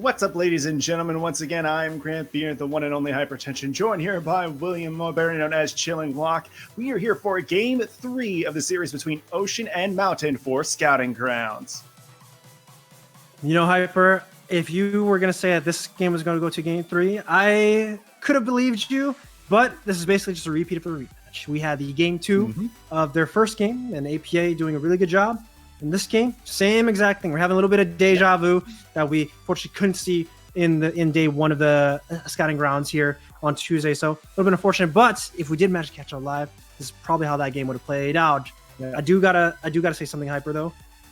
What's up, ladies and gentlemen? Once again, I'm Grant Beer, the one and only Hypertension, joined here by William Mulberry, known as Chilling Block. We are here for Game 3 of the series between Ocean and Mountain for Scouting Grounds. You know, Hyper, if you were going to say that this game was going to go to Game 3, I could have believed you, but this is basically just a repeat of a rematch. We had the Game 2 of their first game, and APA doing a really good job. In this game, same exact thing. We're having a little bit of deja vu that we fortunately couldn't see in day one of the scouting grounds here on Tuesday. So a little bit unfortunate, but if we did manage to catch up live, this is probably how that game would have played out. Yeah. I do gotta say something, Hyper, though.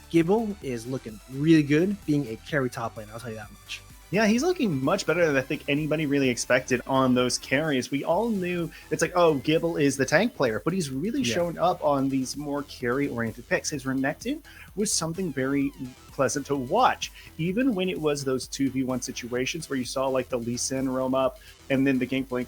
Gibble is looking really good, being a carry top lane. I'll tell you that much. Yeah, he's looking much better than I think anybody really expected on those carries. We all knew it's like, oh, Gibble is the tank player, but he's really shown up on these more carry-oriented picks. His Renekton was something very pleasant to watch, even when it was those 2v1 situations where you saw like the Lee Sin roam up and then the Gangplank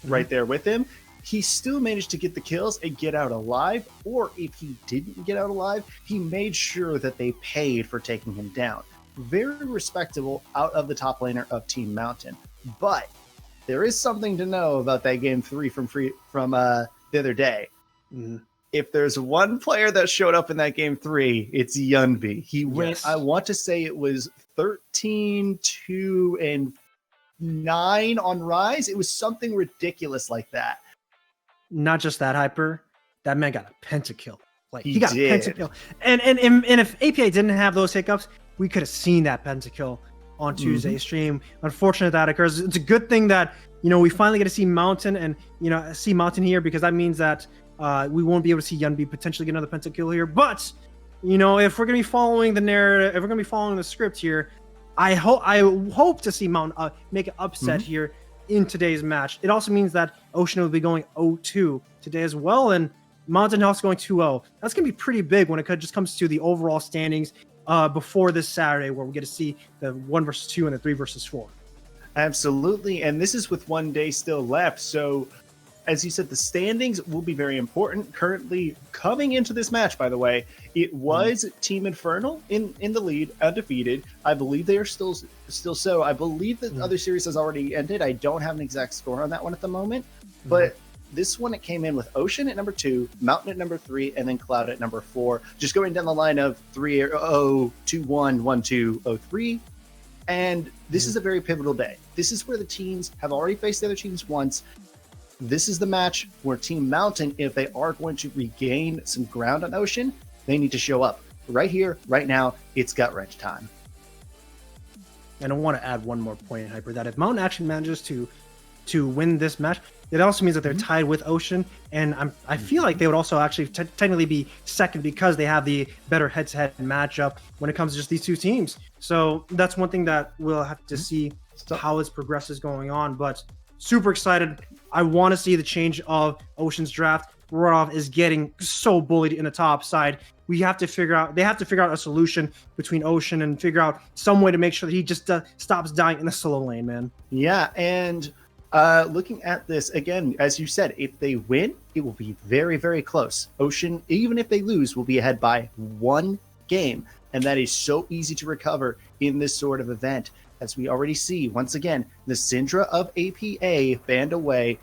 right there with him. He still managed to get the kills and get out alive, or if he didn't get out alive, he made sure that they paid for taking him down. Very respectable out of the top laner of Team Mountain. But there is something to know about that Game 3 from the other day. If there's one player that showed up in that Game 3, it's Yunbi. He went, I want to say it was 13, 2, and 9 on Rise. It was something ridiculous like that. Not just that, Hyper. That man got a pentakill. Like he got did. a pentakill. And if APA didn't have those hiccups, we could have seen that pentakill on Tuesday's stream. Unfortunate that occurs. It's a good thing that, we finally get to see Mountain and, see Mountain here, because that means that we won't be able to see Yunbi potentially get another pentakill here. But, if we're going to be following the narrative, if we're going to be following the script here, I hope to see Mountain make an upset here in today's match. It also means that Ocean will be going 0-2 today as well, and Mountain also going 2-0. That's going to be pretty big when it just comes to the overall standings before this Saturday, where we get to see the 1 versus 2 and the 3 versus 4. Absolutely, and this is with 1 day still left, so as you said, the standings will be very important. Currently coming into this match, by the way, it was Team Infernal in the lead, undefeated. I believe they are still so. I believe that the other series has already ended. I don't have an exact score on that one at the moment, but this one, it came in with Ocean at number 2, Mountain at number 3, and then Cloud at number 4. Just going down the line of 3-0, 2-1, 1-2, 0-3. And this is a very pivotal day. This is where the teams have already faced the other teams once. This is the match where Team Mountain, if they are going to regain some ground on Ocean, they need to show up. Right here, right now, it's gut wrench time. And I want to add one more point, Hyper, that if Mountain actually manages to win this match, it also means that they're tied with Ocean, and I feel like they would also actually technically be second, because they have the better head-to-head matchup when it comes to just these two teams. So that's one thing that we'll have to see how this progresses going on, but super excited. I want to see the change of Ocean's draft. Rodolph is getting so bullied in the top side. They have to figure out a solution between Ocean and figure out some way to make sure that he just stops dying in the solo lane, man. Yeah, and looking at this, again, as you said, if they win, it will be very, very close. Ocean, even if they lose, will be ahead by 1 game. And that is so easy to recover in this sort of event. As we already see, once again, the Syndra of APA banned away.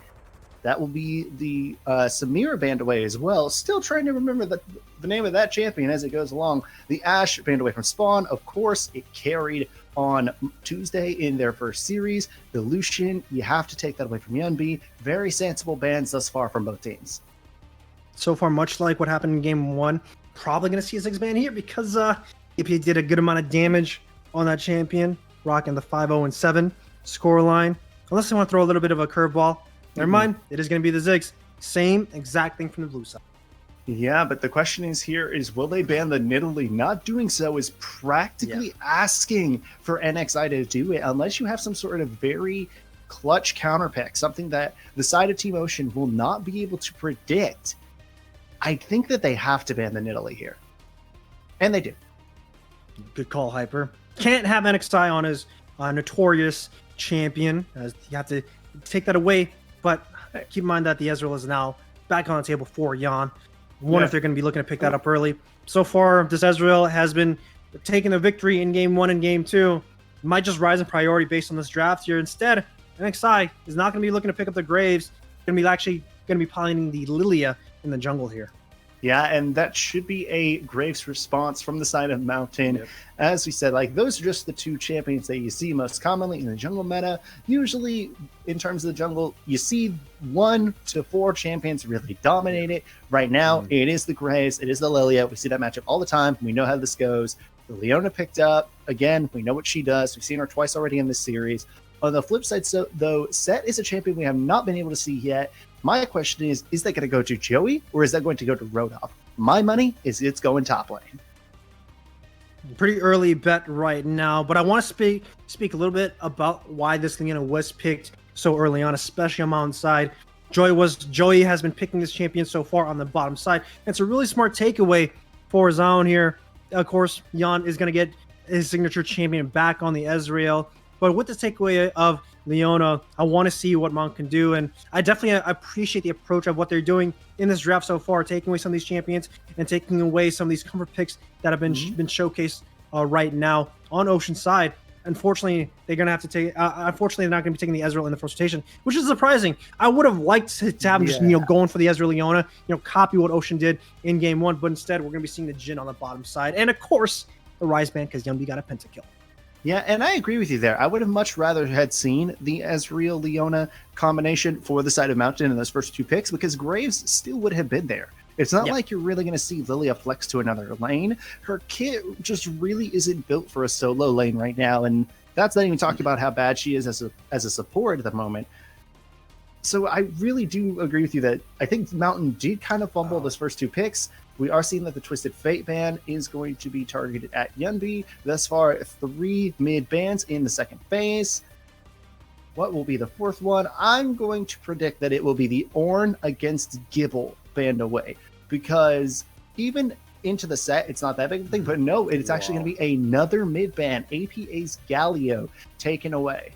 That will be the Samira banned away as well. Still trying to remember the name of that champion as it goes along. The Ashe banned away from Spawn. Of course, it carried on Tuesday in their first series. The Lucian, you have to take that away from Yunbi. Very sensible bans thus far from both teams. So far, much like what happened in Game 1, probably going to see a 6 ban here, because APA did a good amount of damage on that champion, rocking the 5-0-7 scoreline. Unless they want to throw a little bit of a curveball. Never mind, it is going to be the Ziggs. Same exact thing from the blue side. Yeah, but the question is will they ban the Nidalee? Not doing so is practically asking for NXI to do it, unless you have some sort of very clutch counter pick, something that the side of Team Ocean will not be able to predict. I think that they have to ban the Nidalee here. And they do. Good call, Hyper. Can't have NXI on his notorious champion, as you have to take that away. But keep in mind that the Ezreal is now back on the table for Yan. Wonder if they're going to be looking to pick that up early. So far, this Ezreal has been taking the victory in Game 1 and Game 2. might just rise in priority based on this draft here. Instead, NXI is not going to be looking to pick up the Graves. Going to be actually going to be piloting the Lilia in the jungle here. Yeah, and that should be a Graves response from the side of Mountain. Yep. As we said, like, those are just the two champions that you see most commonly in the jungle meta. Usually, in terms of the jungle, you see 1 to 4 champions really dominate it. Right now, it is the Graves, it is the Lilia. We see that matchup all the time. We know how this goes. The Leona picked up. Again, we know what she does. We've seen her twice already in this series. On the flip side, though, Set is a champion we have not been able to see yet. My question is that going to go to Joey or is that going to go to Rodolph? My money is it's going top lane. Pretty early bet right now, but I want to speak a little bit about why this Leona was picked so early on, especially on Mountain side. Joey has been picking this champion so far on the bottom side. And it's a really smart takeaway for Zion here. Of course, Jan is going to get his signature champion back on the Ezreal. But with the takeaway of Leona, I want to see what Mount can do. And I definitely appreciate the approach of what they're doing in this draft so far, taking away some of these champions and taking away some of these comfort picks that have been showcased right now on Ocean side. Unfortunately, they're going to have to take. Unfortunately, they're not going to be taking the Ezreal in the first rotation, which is surprising. I would have liked to have them just going for the Ezreal Leona, copy what Ocean did in game 1, but instead we're going to be seeing the Jhin on the bottom side, and of course the Rise Band because Yunbi got a pentakill. Yeah, and I agree with you there. I would have much rather had seen the Ezreal Leona combination for the side of Mountain in those first 2 picks because Graves still would have been there. It's not like you're really going to see Lilia flex to another lane. Her kit just really isn't built for a solo lane right now, and that's not even talking about how bad she is as a support at the moment. So I really do agree with you that I think Mountain did kind of fumble those first 2 picks. We are seeing that the Twisted Fate ban is going to be targeted at Yunbi. Thus far, 3 mid bans in the second phase. What will be the 4th one? I'm going to predict that it will be the Ornn against Gibble banned away. Because even into the set, it's not that big of a thing. But no, it's actually going to be another mid ban. APA's Galio taken away.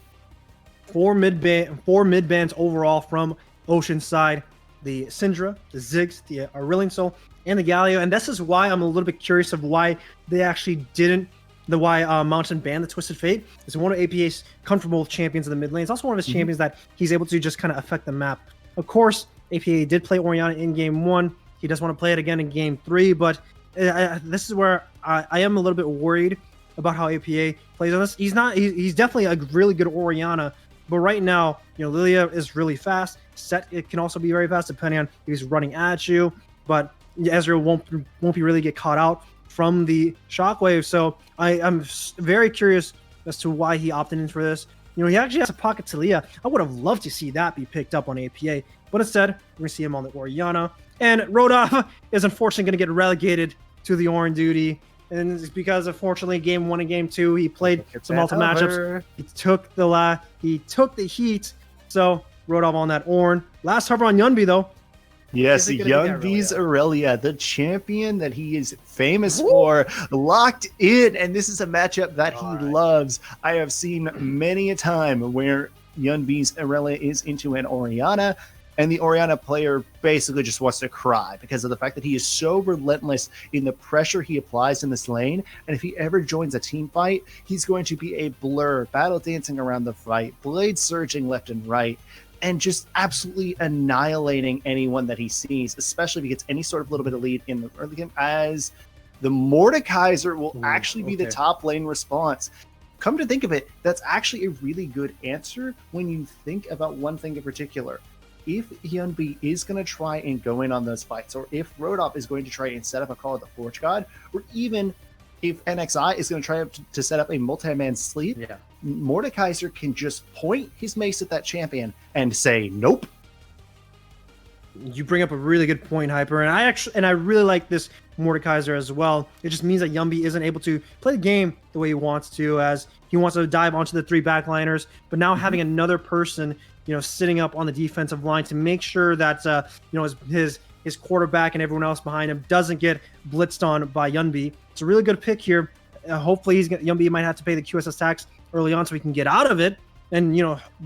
4 mid bans overall from Ocean side. The Syndra, the Ziggs, the Aurelion Soul, and the Galio. And this is why I'm a little bit curious of why they actually didn't, why Mountain banned the Twisted Fate. It's one of APA's comfortable champions in the mid lane. It's also one of his champions that he's able to just kind of affect the map. Of course, APA did play Orianna in game 1. He does want to play it again in game 3, but this is where I am a little bit worried about how APA plays on this. He's definitely a really good Orianna, but right now, Lilia is really fast. Set, it can also be very fast depending on if he's running at you, but Ezreal won't be really get caught out from the shockwave. So I'm very curious as to why he opted in for this. He actually has a pocket Talia. I would have loved to see that be picked up on APA, but instead we're gonna see him on the Orianna. And Rodolph is unfortunately going to get relegated to the Ornn duty. And it's because, unfortunately, game 1 and game 2, he played some multiple matchups. He took the heat. So, Rodolph on that Ornn. Last hover on Yunbi, though. Yes, Yunbi's Aurelia, the champion that he is famous for, locked in. And this is a matchup that he loves. I have seen many a time where Yunbi's Aurelia is into an Orianna. And the Orianna player basically just wants to cry because of the fact that he is so relentless in the pressure he applies in this lane. And if he ever joins a team fight, he's going to be a blur, battle dancing around the fight, blades surging left and right, and just absolutely annihilating anyone that he sees, especially if he gets any sort of little bit of lead in the early game, as the Mordekaiser will actually be the top lane response. Come to think of it, that's actually a really good answer when you think about one thing in particular. If Yunbi is going to try and go in on those fights, or if Rodolph is going to try and set up a call of the Forge God, or even if NXI is going to try to set up a multi-man sleep, Mordekaiser can just point his mace at that champion and say, nope. You bring up a really good point, Hyper, and I really like this Mordekaiser as well. It just means that Yunbi isn't able to play the game the way he wants to, as he wants to dive onto the 3 backliners, but now having another person sitting up on the defensive line to make sure that his quarterback and everyone else behind him doesn't get blitzed on by Yunbi. It's a really good pick here. Hopefully, Yunbi might have to pay the QSS tax early on so he can get out of it and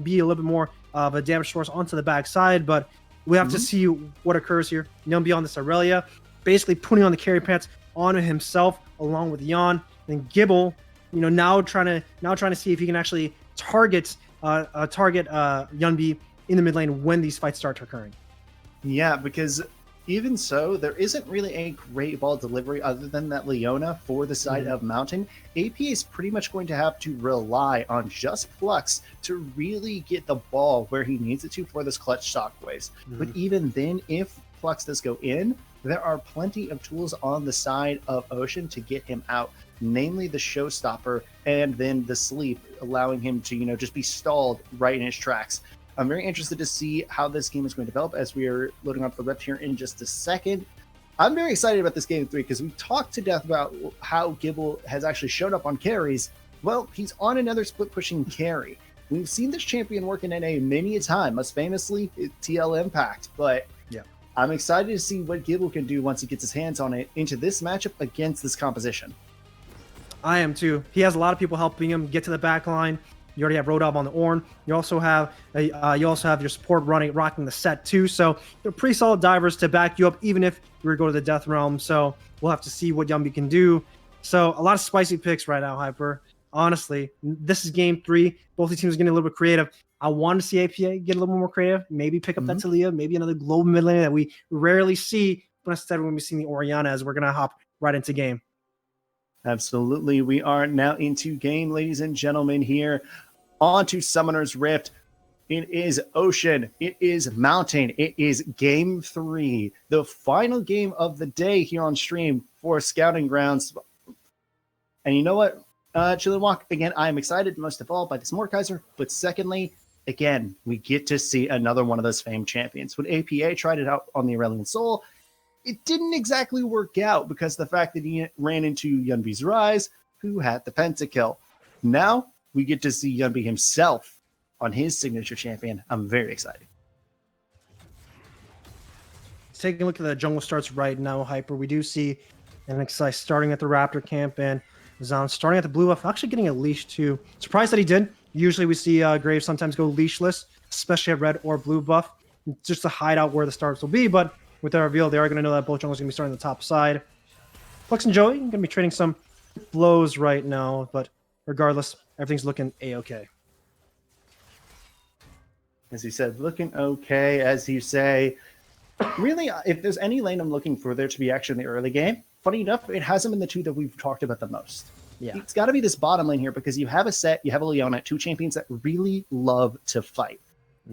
be a little bit more of a damage source onto the backside. But we have to see what occurs here. Yunbi on this Aurelia, basically putting on the carry pants on himself along with Jan. Then Gibble now trying to see if he can actually target Yunbi in the mid lane when these fights start occurring. Yeah, because even so, there isn't really a great ball delivery other than that Leona for the side of Mountain. AP is pretty much going to have to rely on just Flux to really get the ball where he needs it to for this clutch shockwaves. But even then, if Flux does go in, there are plenty of tools on the side of Ocean to get him out, namely the showstopper and then the sleep, allowing him to, just be stalled right in his tracks. I'm very interested to see how this game is going to develop as we are loading up the rep here in just a second. I'm very excited about this game 3 because we talked to death about how Gibble has actually shown up on carries. Well, he's on another split pushing carry. We've seen this champion work in NA many a time, most famously TL Impact, but yeah, I'm excited to see what Gibble can do once he gets his hands on it into this matchup against this composition. I am too. He has a lot of people helping him get to the back line. You already have Rodov on the Ornn. You also have your support rocking the set too. So they're pretty solid divers to back you up, even if you were to go to the Death Realm. So we'll have to see what Yumbi can do. So a lot of spicy picks right now, Hyper. Honestly, this is game 3. Both the teams are getting a little bit creative. I want to see APA get a little more creative. Maybe pick up that Talia, maybe another global mid lane that we rarely see. But instead, when we see the Orianna, as we're gonna hop right into game. Absolutely, we are now into game, ladies and gentlemen. Here. On to Summoner's Rift. It is Ocean. It is Mountain. It is game 3. The final game of the day here on stream for Scouting Grounds. And you know what, Chillin' Walk, again, I am excited most of all by this Mordekaiser. But secondly, again, we get to see another one of those famed champions. When APA tried it out on the Aurelion Soul, it didn't exactly work out because of the fact that he ran into Yunbi's Rise, who had the pentakill. Now, we get to see Yunbi himself on his signature champion. I'm very excited. Taking a look at the jungle starts right now, Hyper. We do see NXI starting at the Raptor camp and Zan starting at the blue buff, actually getting a leash too. Surprised that he did. Usually we see Graves sometimes go leashless, especially at red or blue buff, just to hide out where the starts will be. But with the reveal, they are going to know that both jungles are going to be starting on the top side. Flux and Joey going to be trading some blows right now, but regardless, everything's looking A-okay. As you said, looking okay, as you say. Really, if there's any lane I'm looking for there to be action in the early game, funny enough, it hasn't been the two that we've talked about the most. Yeah. It's got to be this bottom lane here because you have a Set, you have a Leona, 2 champions that really love to fight.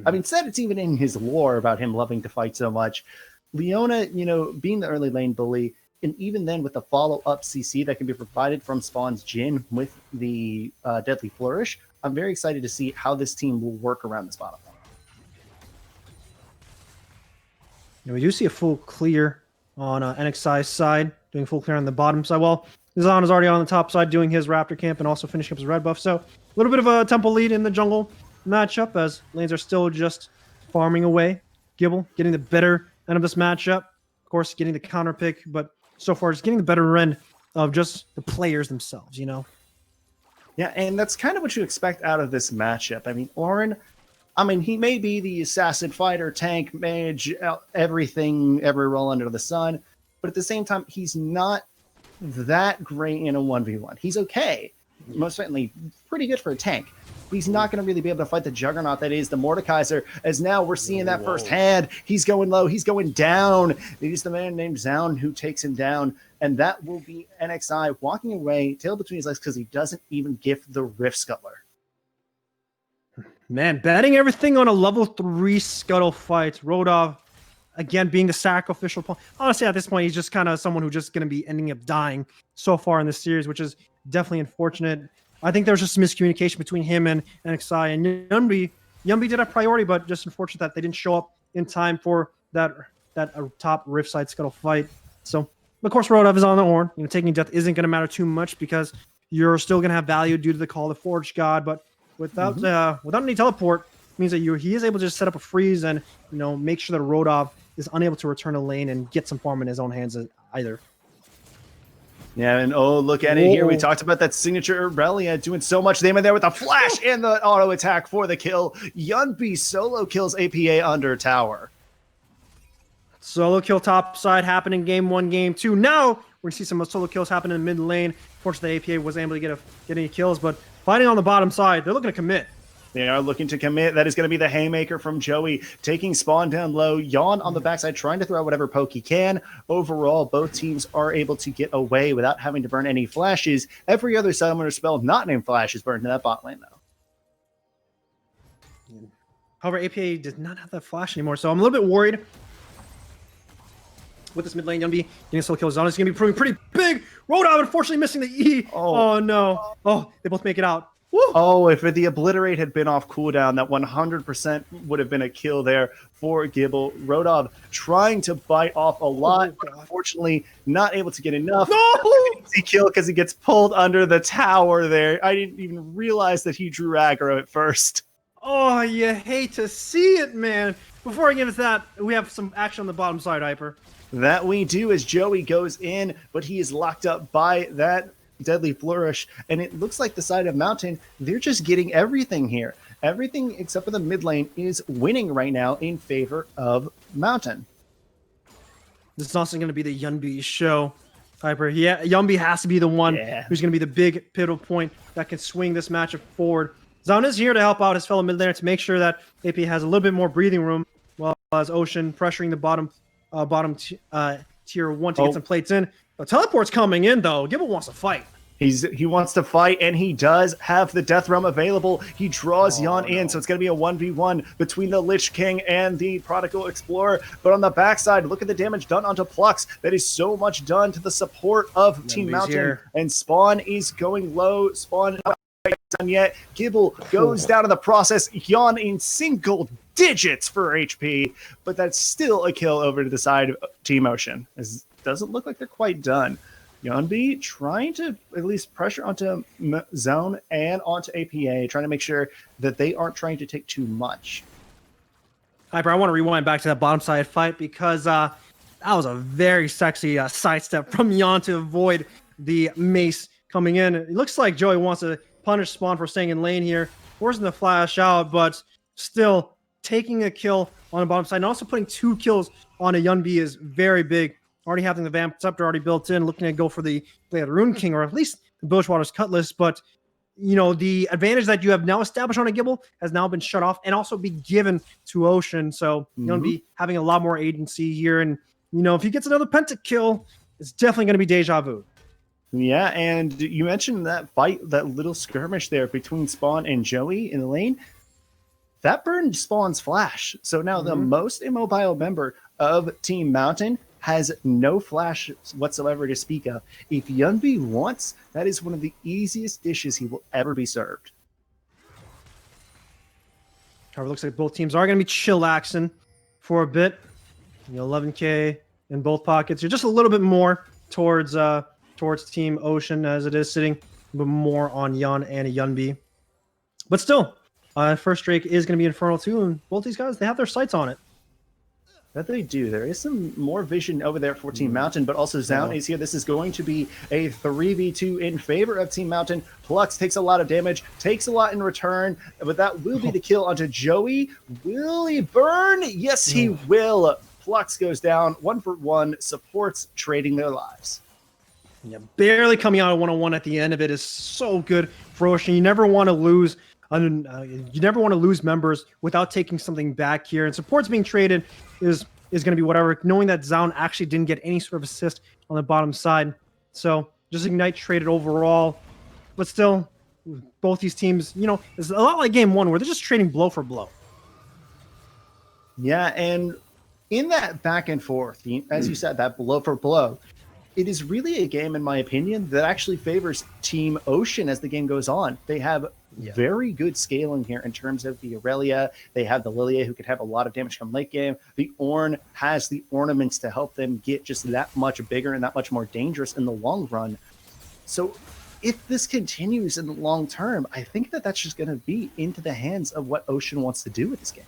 I mean, Set, it's even in his lore about him loving to fight so much. Leona, being the early lane bully, and even then with the follow-up CC that can be provided from Spawn's Jhin with the Deadly Flourish, I'm very excited to see how this team will work around this bottom lane. We do see a full clear on NXI's side, doing full clear on the bottom side. Well, Zan is already on the top side doing his Raptor camp and also finishing up his red buff. So a little bit of a tempo lead in the jungle matchup as lanes are still just farming away. Gibble getting the better end of this matchup. Of course, getting the counter pick, but so far it's getting the better end of just the players themselves, Yeah, and that's kind of what you expect out of this matchup. I mean, Ornn, he may be the assassin, fighter, tank, mage, everything, every role under the sun, but at the same time, he's not that great in a 1v1. He's okay. Most certainly pretty good for a tank. But he's not going to really be able to fight the juggernaut that is the Mordekaiser, as now we're seeing that firsthand. He's going low. He's going down. It is the man named Zaun who takes him down, and that will be NXI walking away, tail between his legs, because he doesn't even gift the Rift Scuttler. Man, betting everything on a level 3 Scuttle fight. Rodov, again, being the sacrificial pawn. Honestly, at this point, he's just kind of someone who's just going to be ending up dying so far in this series, which is definitely unfortunate. I think there was just miscommunication between him and NXI. And Yumbi did have priority, but just unfortunate that they didn't show up in time for that top Rift side Scuttle fight. So, of course, Rodov is on the Ornn. Taking death isn't going to matter too much because you're still going to have value due to the Call of the Forge God, but without any teleport, means that he is able to just set up a freeze and make sure that Rodov is unable to return a lane and get some farm in his own hands either. Yeah, and look at it here. We talked about that signature Aurelia doing so much damage there with the flash and the auto attack for the kill. Yunbi solo kills APA under tower. Solo kill top side happening game 1, game 2. Now We're gonna see some solo kills happen in mid lane. Fortunately, the APA wasn't able to get any kills, but fighting on the bottom side, they're looking to commit. They are looking to commit. That is going to be the haymaker from Joey, taking Spawn down low. Yawn on the backside, trying to throw out whatever poke he can. Overall, both teams are able to get away without having to burn any flashes. Every other summoner spell not named Flash is burned in that bot lane, though. However, APA does not have that flash anymore, so I'm a little bit worried with this mid lane. Yunbi getting solo kills on. It's going to be proving pretty big. Roadhog unfortunately missing the E. Oh, no. Oh, they both make it out. Woo. Oh, if the Obliterate had been off cooldown, that 100% would have been a kill there for Gibble. Roadhog trying to bite off a lot, but unfortunately not able to get enough. No! Easy kill because he gets pulled under the tower there. I didn't even realize that he drew aggro at first. Oh, you hate to see it, man. Before I get into that, we have some action on the bottom side, Hyper. That we do as Joey goes in, but he is locked up by that Deadly Flourish, and it looks like the side of Mountain, they're just getting everything here. Everything except for the mid lane is winning right now in favor of Mountain. This is also going to be the Yunbi show, Hyper. Yeah, Yunbi has to be the one who's going to be the big pivotal point that can swing this matchup forward. Zaun is here to help out his fellow mid laner to make sure that AP has a little bit more breathing room, while as Ocean pressuring the bottom tier 1 to get some plates in. The teleport's coming in, though. Gibble wants to fight. He wants to fight, and he does have the Death Realm available. He draws Yawn in, so it's going to be a 1v1 between the Lich King and the Prodigal Explorer. But on the backside, look at the damage done onto Plux. That is so much done to the support of Team Mountain. Here. And Spawn is going low. Spawn not done yet. Gibble goes down in the process. Yawn in single digits for HP, but that's still a kill over to the side of Team Ocean. It doesn't look like they're quite done. Yunbi trying to at least pressure onto Zone and onto APA, trying to make sure that they aren't trying to take too much. Hyper, I want to rewind back to that bottom side fight because that was a very sexy sidestep from Yon to avoid the mace coming in. It looks like Joey wants to punish Spawn for staying in lane here, forcing the flash out, but still taking a kill on the bottom side and also putting 2 kills on a Yunbi is very big. Already having the Vamp Scepter already built in, looking to go for the Rune King, or at least the Bilgewater's Cutlass. But, you know, the advantage that you have now established on a Gibble has now been shut off and also be given to Ocean. So you're going to be having a lot more agency here. And, you know, if he gets another pentakill, it's definitely going to be deja vu. Yeah, and you mentioned that fight, that little skirmish there between Spawn and Joey in the lane. That burned Spawn's flash. So now the most immobile member of Team Mountain has no flash whatsoever to speak of. If Yunbi wants, that is one of the easiest dishes he will ever be served. However, it looks like both teams are going to be chillaxing for a bit. You know, 11K in both pockets. You're just a little bit more towards Team Ocean as it is sitting, but more on Yon and a Yunbi. But still, first Drake is going to be Infernal too, and both these guys, they have their sights on it. That they do. There is some more vision over there for Team Mountain, but also Zaun is here. This is going to be a 3v2 in favor of Team Mountain. Plux takes a lot of damage, takes a lot in return, but that will be the kill onto Joey. Will he burn? Yes, he will. Plux goes down 1 for 1, supports trading their lives. Yeah, barely coming out of 1-on-1 at the end of it is so good for Ocean. You never want to lose. You never want to lose members without taking something back here. And supports being traded is going to be whatever. Knowing that Zaun actually didn't get any sort of assist on the bottom side. So just Ignite traded overall. But still, both these teams, you know, it's a lot like game 1 where they're just trading blow for blow. Yeah, and in that back and forth, as you said, that blow for blow, it is really a game, in my opinion, that actually favors Team Ocean as the game goes on. They have very good scaling here in terms of the Aurelia. They have the Lilia, who could have a lot of damage come late game. The Ornn has the ornaments to help them get just that much bigger and that much more dangerous in the long run. So if this continues in the long term, I think that that's just going to be into the hands of what Ocean wants to do with this game.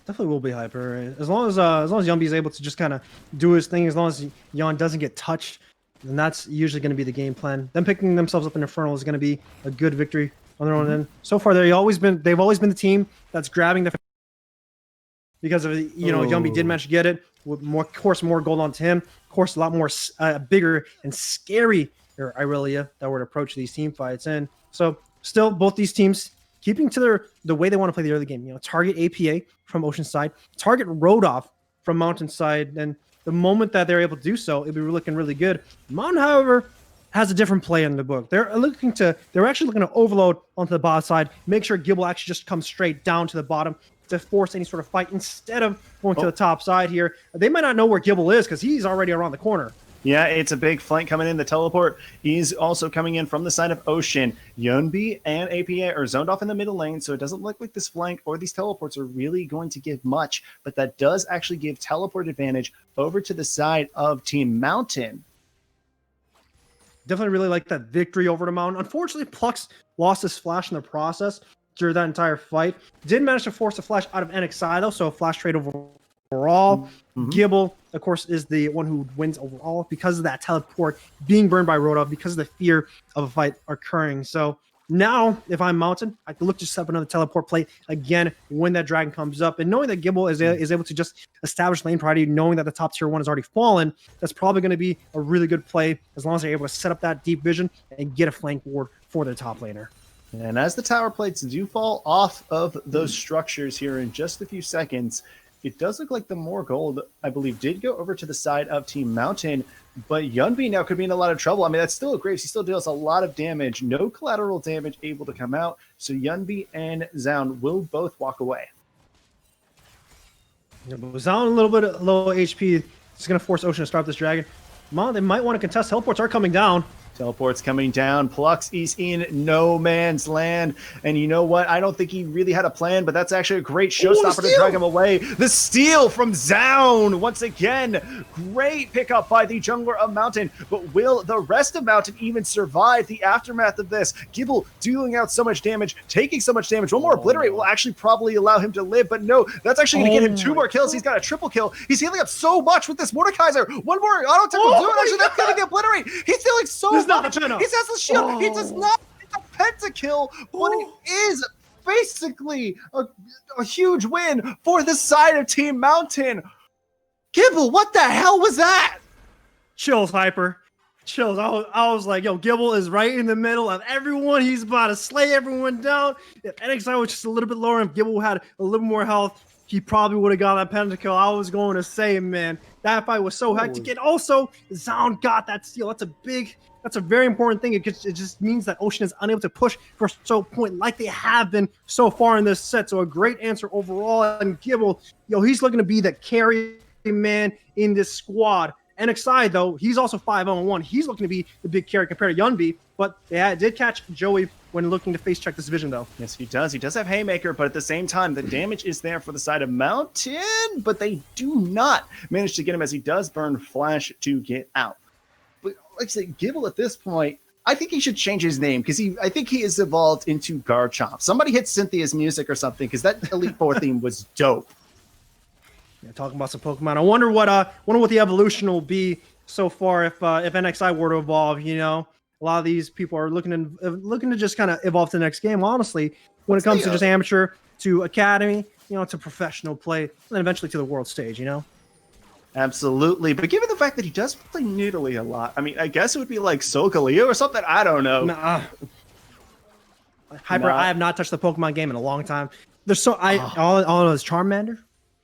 Definitely will be Hyper. As long as Yunbi is able to just kind of do his thing, as long as Yon doesn't get touched, then that's usually going to be the game plan. Them picking themselves up in Infernal is going to be a good victory on their own end. So far, they've always been the team that's grabbing the because of Yumbi did manage to get it with more gold onto him. Of course, a lot more bigger and scary Irelia that would approach these team fights. And so still both these teams keeping to the way they want to play the early game. Target APA from Oceanside, target Rodolph from Mountainside, and the moment that they're able to do so, it'll be looking really good. Mountain, however, has a different play in the book. They're actually looking to overload onto the bot side, make sure Gibble actually just comes straight down to the bottom to force any sort of fight instead of going to the top side here. They might not know where Gibble is because he's already around the corner. Yeah, it's a big flank coming in. The teleport is also coming in from the side of Ocean. Yunbi and APA are zoned off in the middle lane, so it doesn't look like this flank or these teleports are really going to give much, but that does actually give teleport advantage over to the side of Team Mountain. Definitely really like that victory over the Mountain. Unfortunately, Plux lost his flash in the process during that entire fight. Did manage to force a flash out of NXI, though, so a flash trade overall. Gibble, of course, is the one who wins overall because of that teleport being burned by Rodolph, because of the fear of a fight occurring. So now, if I'm Mountain, I can look to set up another teleport play again when that dragon comes up. And knowing that Gibble is able to just establish lane priority, knowing that the top tier 1 has already fallen, that's probably going to be a really good play as long as they're able to set up that deep vision and get a flank ward for their top laner. And as the tower plates do fall off of those structures here in just a few seconds, it does look like the more gold, I believe, did go over to the side of Team Mountain, but Yunbi now could be in a lot of trouble. I mean, that's still a Graves. He still deals a lot of damage. No collateral damage able to come out, so Yunbi and Zaun will both walk away. Yeah, but Zaun a little bit low HP. It's going to force Ocean to start this dragon. They might want to contest. Teleports are coming down. Teleports coming down. Plux is in no man's land. And you know what? I don't think he really had a plan, but that's actually a great showstopper to drag him away. The steal from Zaun once again. Great pickup by the jungler of Mountain. But will the rest of Mountain even survive the aftermath of this? Gibble dealing out so much damage, taking so much damage. One more obliterate will actually probably allow him to live, but no, that's actually going to get him 2 more kills. He's got a triple kill. He's healing up so much with this Mordekaiser. One more auto tech will do it. Actually, that's going to get obliterate. He's healing so much. He has the shield. He does not get the pentakill, but it is basically a huge win for the side of Team Mountain. Gibble, what the hell was that? Chills, Hyper. Chills. I was like, yo, Gibble is right in the middle of everyone. He's about to slay everyone down. If NXI was just a little bit lower, if Gibble had a little more health, he probably would have got that pentakill. I was going to say, man, that fight was so hectic. And also, Zaun got that steal. That's a very important thing. It just means that Ocean is unable to push for a so point like they have been so far in this set. So a great answer overall. And Gibble, he's looking to be the carry man in this squad. NXI, though, he's also 5-0-1. He's looking to be the big carry compared to Yunbi, but they did catch Joey when looking to face check this vision, though. Yes, he does. He does have Haymaker, but at the same time, the damage is there for the side of Mountain, but they do not manage to get him as he does burn Flash to get out. But like I said, Gibble at this point, I think he should change his name because I think he has evolved into Garchomp. Somebody hit Cynthia's music or something because that Elite Four theme was dope. Yeah, talking about some Pokemon. I wonder what the evolution will be so far if NXI were to evolve. A lot of these people are looking to just kind of evolve to the next game. Honestly, when it comes to just amateur to academy, to professional play, and then eventually to the world stage. Absolutely, but given the fact that he does play Nidalee a lot, I mean, I guess it would be like Solgaleo or something. I don't know. Nah. Hyper, I have not touched the Pokemon game in a long time. There's all I know is Charmander.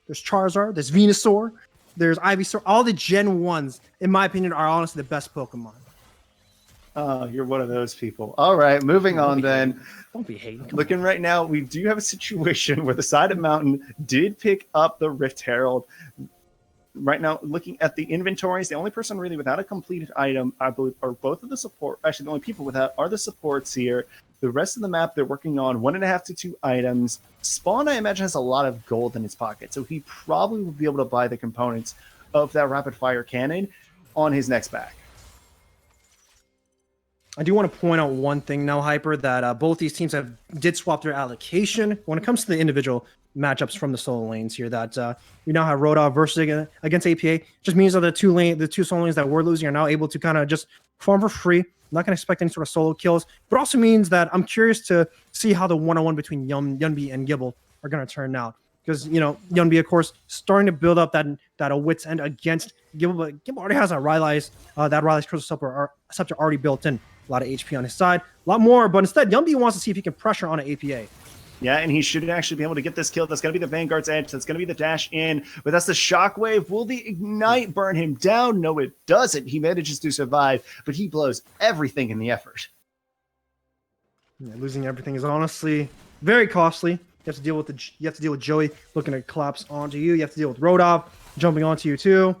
There's Charizard, there's Venusaur, there's Ivysaur. All the Gen 1s, in my opinion, are honestly the best Pokemon. You're one of those people. All right, moving on then. Don't be hating. Looking right now, we do have a situation where the side of Mountain did pick up the Rift Herald. Right now, looking at the inventories, the only person really without a completed item, I believe, are both of the support. Actually, the only people without are the supports here. The rest of the map, they're working on 1.5 to 2 items. Spawn, I imagine, has a lot of gold in his pocket, so he probably will be able to buy the components of that rapid-fire cannon on his next back. I do want to point out one thing now, Hyper, that both these teams did swap their allocation when it comes to the individual matchups from the solo lanes here. That we now have Rodolph versus against APA. Just means that the two solo lanes that we're losing are now able to kind of just farm for free. Not going to expect any sort of solo kills, but also means that I'm curious to see how the one-on-one between Yunbi and Gibble are going to turn out. because Yunbi, of course, starting to build up that a wit's end against Gibble, but Gibble already has a Rylai's Crystal Scepter already built in. A lot of HP on his side, a lot more, but instead Yunbi wants to see if he can pressure on an APA. Yeah, and he should actually be able to get this kill. That's going to be the Vanguard's edge. That's going to be the dash in. But that's the Shockwave. Will the Ignite burn him down? No, it doesn't. He manages to survive, but he blows everything in the effort. Yeah, losing everything is honestly very costly. You have to deal with Joey looking to collapse onto you. You have to deal with Rodov jumping onto you too.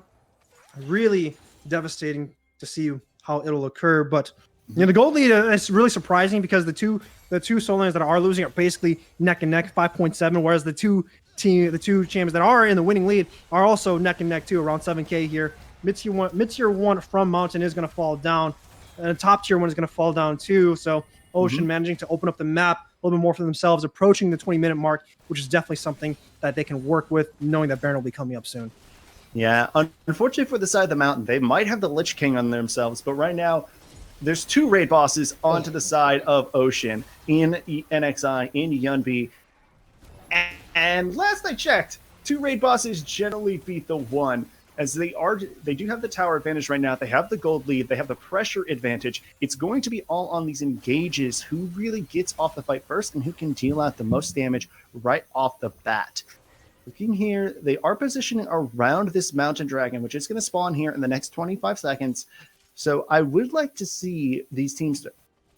Really devastating to see how it'll occur, but the gold lead is really surprising because the two solo lanes that are losing are basically neck and neck, 5.7, whereas the two champions that are in the winning lead are also neck and neck too, around 7K here. Mid-tier 1 from Mountain is going to fall down, and top tier 1 is going to fall down too. So Ocean managing to open up the map a little bit more for themselves, approaching the 20-minute mark, which is definitely something that they can work with, knowing that Baron will be coming up soon. Yeah, unfortunately for the side of the Mountain, they might have the Lich King on themselves, but right now there's 2 raid bosses onto the side of Ocean in NXI, in Yunbi. And last I checked, 2 raid bosses generally beat the 1, as they do have the tower advantage right now. They have the gold lead. They have the pressure advantage. It's going to be all on these engages, who really gets off the fight first and who can deal out the most damage right off the bat. Looking here, they are positioning around this Mountain Dragon, which is going to spawn here in the next 25 seconds. So I would like to see these teams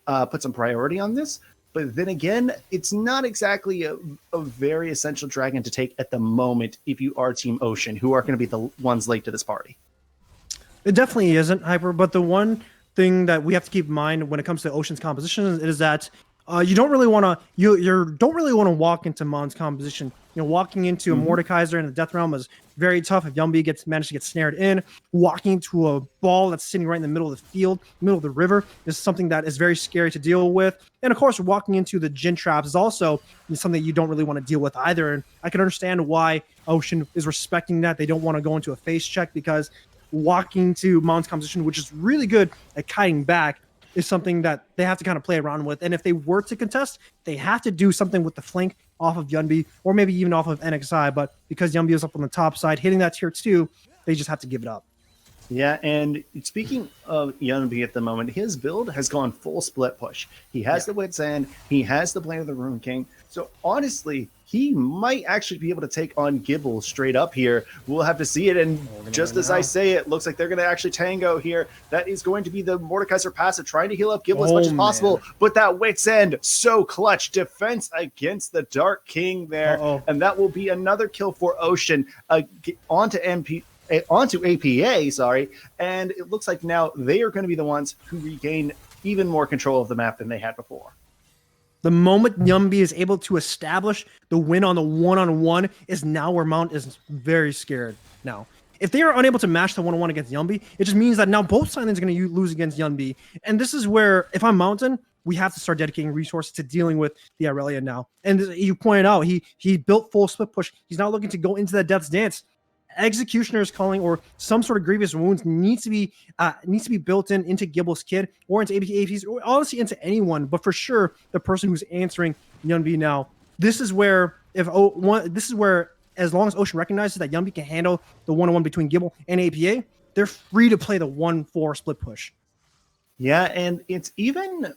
put some priority on this. But then again, it's not exactly a very essential dragon to take at the moment if you are Team Ocean, who are going to be the ones late to this party. It definitely isn't, Hyper, but the one thing that we have to keep in mind when it comes to Ocean's composition is that you don't really want to walk into Mon's composition. Walking into a Mordekaiser in the Death Realm is very tough if Yunbi managed to get snared in. Walking into a ball that's sitting right in the middle of the field, middle of the river, is something that is very scary to deal with. And of course, walking into the Jin traps is also something you don't really want to deal with either. And I can understand why Ocean is respecting that. They don't want to go into a face check, because walking to Mon's composition, which is really good at kiting back, is something that they have to kind of play around with. And if they were to contest, they have to do something with the flank off of Yunbi, or maybe even off of NXI. But because Yunbi is up on the top side, hitting that tier 2, they just have to give it up. Yeah, and speaking of Yunbi at the moment, his build has gone full split push. He has the Wit's End, he has the Blade of the Rune King. So honestly, he might actually be able to take on Gibble straight up here. We'll have to see it, and just as I say it, looks like they're going to actually tango here. That is going to be the Mordekaiser passive, trying to heal up Gibble as much as possible, but that Wit's End, so clutch. Defense against the Dark King there, and that will be another kill for Ocean onto APA, sorry, and it looks like now they are going to be the ones who regain even more control of the map than they had before. The moment Yunbi is able to establish the win on the one-on-one is now where Mount is very scared now. If they are unable to match the one-on-one against Yunbi, it just means that now both sides are going to lose against Yunbi. And this is where, if I'm Mountain, we have to start dedicating resources to dealing with the Aurelia now. And you pointed out, he built full split push. He's not looking to go into that Death's Dance. Executioner's Calling or some sort of grievous wounds needs to be built into Gibble's kid, or into APs, or honestly into anyone, but for sure the person who's answering Yunbi now. This is where as long as Ocean recognizes that Yunbi can handle the one-on-one between Gibble and APA, they're free to play the 1-4 split push. Yeah, and it's even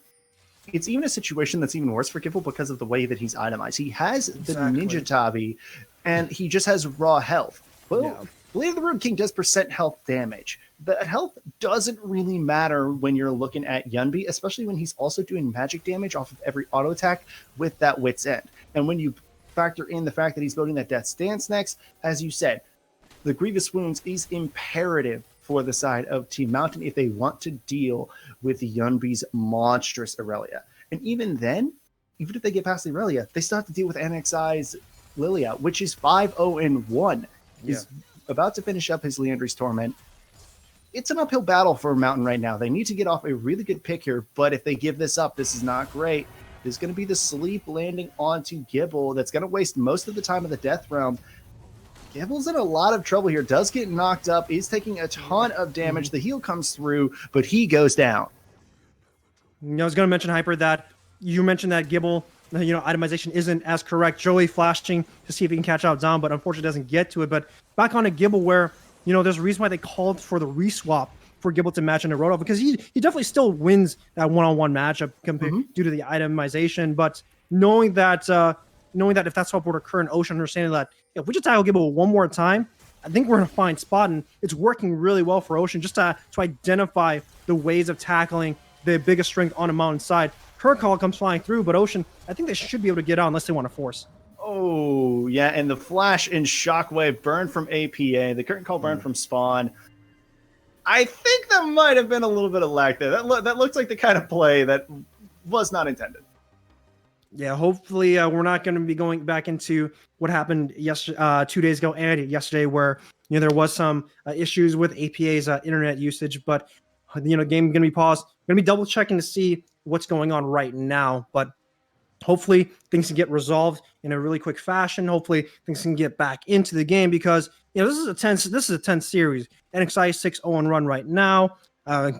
a situation that's even worse for Gibble because of the way that he's itemized. He has the Ninja Tabi, and he just has raw health. Well, Blade of the Rune King does % health damage. The health doesn't really matter when you're looking at Yunbi, especially when he's also doing magic damage off of every auto attack with that Wit's End. And when you factor in the fact that he's building that Death's Dance next, as you said, the Grievous Wounds is imperative for the side of Team Mountain if they want to deal with the Yunbi's monstrous Aurelia. And even then, even if they get past the Aurelia, they still have to deal with NXI's Lilia, which is 5-0-1. He's about to finish up his Leandry's Torment. It's an uphill battle for Mountain right now. They need to get off a really good pick here, but if they give this up, this is not great. There's going to be the sleep landing onto Gibble that's going to waste most of the time of the Death Realm. Gibble's in a lot of trouble here. Does get knocked up. He's taking a ton of damage. The heal comes through, but he goes down. I was going to mention, Hyper, that you mentioned that Gibble itemization isn't as correct. Joey flashing to see if he can catch out Zom, but unfortunately doesn't get to it. But back on to Gibble, where there's a reason why they called for the reswap for Gibble to match into Rodolph, because he definitely still wins that one-on-one matchup due to the itemization. But knowing that if that swap would occur in Ocean, understanding that if we just tackle Gibble one more time, I think we're in a fine spot, and it's working really well for Ocean just to identify the ways of tackling the biggest strength on a mountain side. Current call comes flying through, but Ocean, I think they should be able to get out unless they want to force. Oh, yeah, and the flash and shockwave burn from APA, the current call burn from Spawn. I think that might have been a little bit of lag there. That looks like the kind of play that was not intended. Yeah, hopefully we're not going to be going back into what happened 2 days ago and yesterday, where there was some issues with APA's internet usage. But game going to be paused. Going to be double checking to see what's going on right now. But hopefully things can get resolved in a really quick fashion. Hopefully things can get back into the game, because this is a tense series. NXI 6-0 run right now.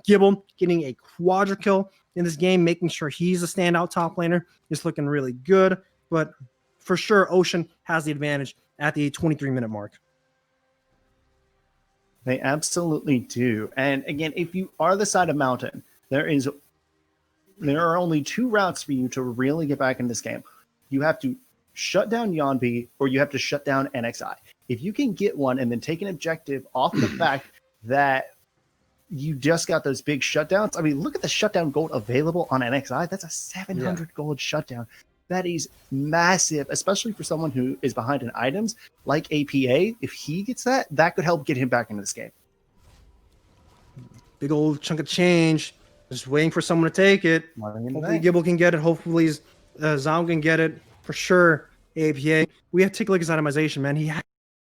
Gibble getting a quadra kill in this game, making sure he's a standout top laner, is looking really good. But for sure, Ocean has the advantage at the 23-minute mark. They absolutely do. And again, if you are the side of Mountain, there are only two routes for you to really get back in this game. You have to shut down Yonbi, or you have to shut down NXI. If you can get one and then take an objective off the fact that you just got those big shutdowns. I mean, look at the shutdown gold available on NXI. That's a 700 gold shutdown. That is massive, especially for someone who is behind in items like APA. If he gets that, that could help get him back into this game. Big old chunk of change. Just waiting for someone to take it. Hopefully Gibble can get it. Hopefully Zom can get it. For sure, APA. We have to take a look at his itemization, man. He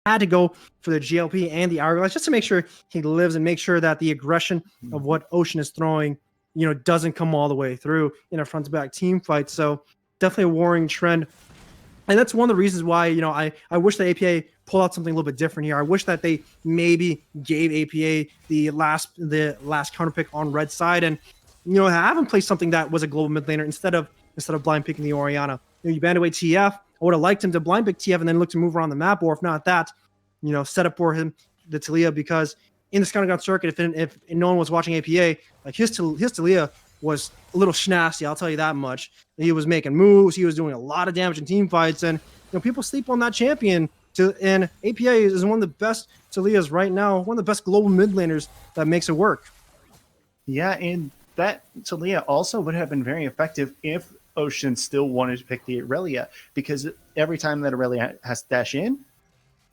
had to go for the GLP and the Hourglass just to make sure he lives and make sure that the aggression of what Ocean is throwing, doesn't come all the way through in a front-to-back team fight. So definitely a worrying trend. And that's one of the reasons why, I wish the APA pulled out something a little bit different here. I wish that they maybe gave APA the last counter pick on red side and, have him play something that was a global mid laner instead of blind picking the Orianna. You banned away TF. I would have liked him to blind pick TF and then look to move around the map, or if not that, set up for him the Taliyah, because in the Scatterground circuit, if no one was watching APA, like his Taliyah was a little schnasty, I'll tell you that much. He was making moves, he was doing a lot of damage in team fights, and people sleep on that champion. And APA is one of the best Taliyahs right now, one of the best global mid laners that makes it work. Yeah, and that Taliyah also would have been very effective if Ocean still wanted to pick the Aurelia, because every time that Aurelia has to dash in,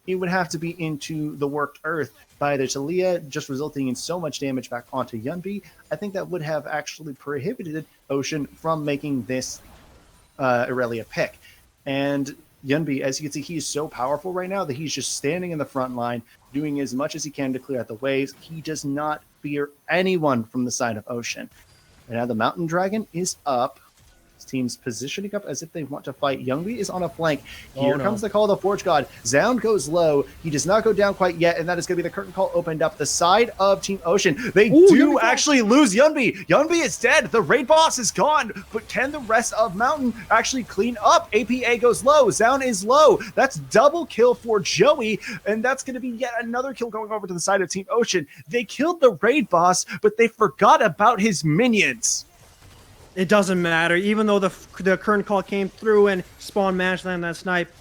it would have to be into the worked earth by the Taliyah, just resulting in so much damage back onto Yunbi. I think that would have actually prohibited Ocean from making this Aurelia pick. And Yunbi, as you can see, he is so powerful right now that he's just standing in the front line, doing as much as he can to clear out the waves. He does not fear anyone from the side of Ocean. And now the Mountain Dragon is up. His team's positioning up as if they want to fight. Youngby is on a flank. Here comes the call of the Forge God. Zound goes low. He does not go down quite yet, and that is going to be the curtain call opened up the side of Team Ocean. They do actually lose Yunbi. Yunbi is dead. The raid boss is gone, but can the rest of Mountain actually clean up? APA goes low. Zound is low. That's double kill for Joey, and that's going to be yet another kill going over to the side of Team Ocean. They killed the raid boss, but they forgot about his minions. It doesn't matter. Even though the current call came through and Spawn managed to land that snipe,